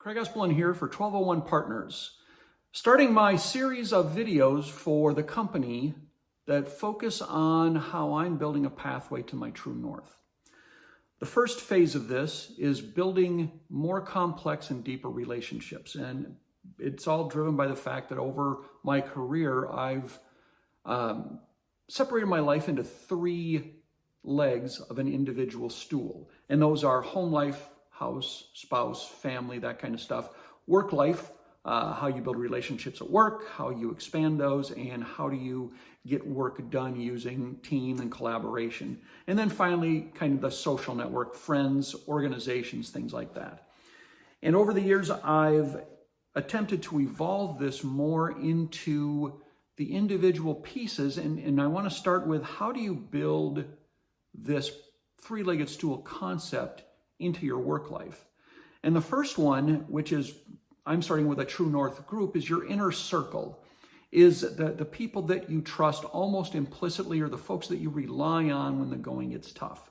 Craig Espelin here for 1201 Partners, starting my series of videos for the company that focus on how I'm building a pathway to my true north. The first phase of this is building more complex and deeper relationships, and it's all driven by the fact that over my career, I've separated my life into three legs of an individual stool, and those are home life, house, spouse, family, that kind of stuff. Work life, how you build relationships at work, how you expand those, and how do you get work done using team and collaboration. And then finally, kind of the social network, friends, organizations, things like that. And over the years, I've attempted to evolve this more into the individual pieces. And I want to start with, how do you build this three-legged stool concept into your work life? And the first one, which is, I'm starting with a True North group, is your inner circle, is the people that you trust almost implicitly, or the folks that you rely on when the going gets tough.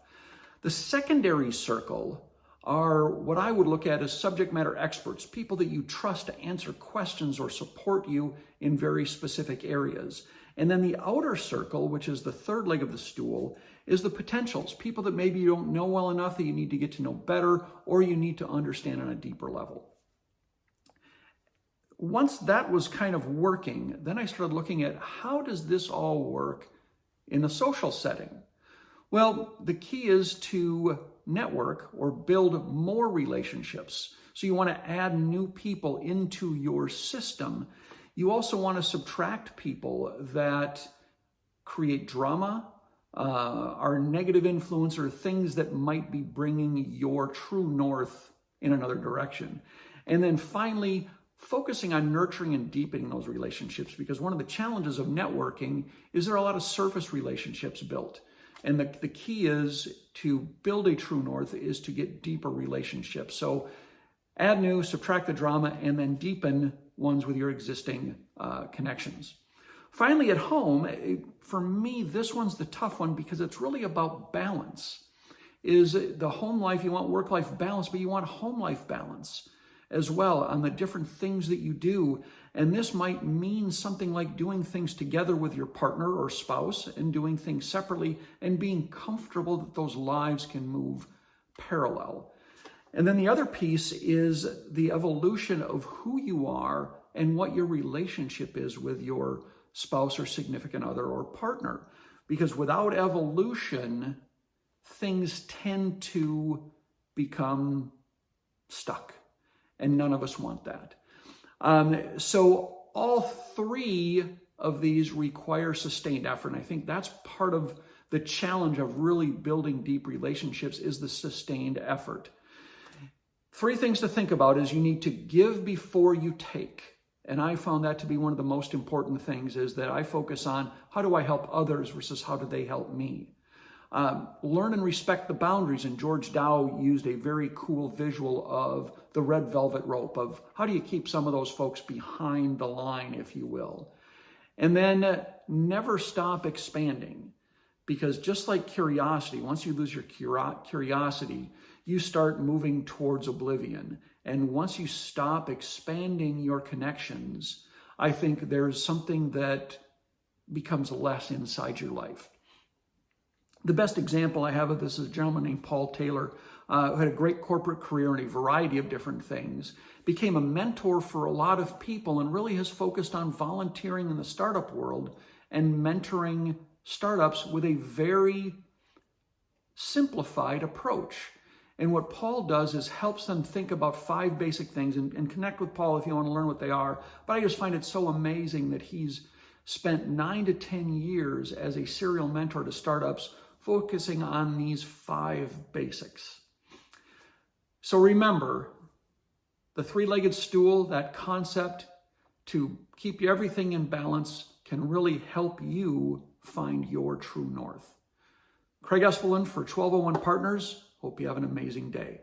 The secondary circle are what I would look at as subject matter experts, people that you trust to answer questions or support you in very specific areas. And then the outer circle, which is the third leg of the stool, is the potentials, people that maybe you don't know well enough that you need to get to know better, or you need to understand on a deeper level. Once that was kind of working, then I started looking at, how does this all work in a social setting? Well, the key is to network or build more relationships. So you want to add new people into your system. You also want to subtract people that create drama, are negative influence, or things that might be bringing your true north in another direction. And then finally, focusing on nurturing and deepening those relationships, because one of the challenges of networking is there are a lot of surface relationships built. And the key is to build a true north is to get deeper relationships. So add new, subtract the drama, and then deepen ones with your existing connections. Finally, at home, for me, this one's the tough one, because it's really about balance. Is the home life, you want work-life balance, but you want home life balance as well on the different things that you do. And this might mean something like doing things together with your partner or spouse and doing things separately, and being comfortable that those lives can move parallel. And then the other piece is the evolution of who you are and what your relationship is with your spouse or significant other or partner. Because without evolution, things tend to become stuck. And none of us want that. So all three of these require sustained effort. And I think that's part of the challenge of really building deep relationships, is the sustained effort. Three things to think about is you need to give before you take. And I found that to be one of the most important things, is that I focus on, how do I help others versus how do they help me? Learn and respect the boundaries. And George Dow used a very cool visual of the red velvet rope, of how do you keep some of those folks behind the line, if you will. And then never stop expanding, because just like curiosity, once you lose your curiosity, you start moving towards oblivion. And once you stop expanding your connections, I think there's something that becomes less inside your life. The best example I have of this is a gentleman named Paul Taylor, who had a great corporate career in a variety of different things, became a mentor for a lot of people, and really has focused on volunteering in the startup world and mentoring startups with a very simplified approach. And what Paul does is helps them think about 5 basic things, and connect with Paul if you want to learn what they are. But I just find it so amazing that he's spent 9 to 10 years as a serial mentor to startups, focusing on these 5 basics. So remember, the three-legged stool, that concept to keep everything in balance, can really help you find your true north. Craig Espelin for 1201 Partners. Hope you have an amazing day.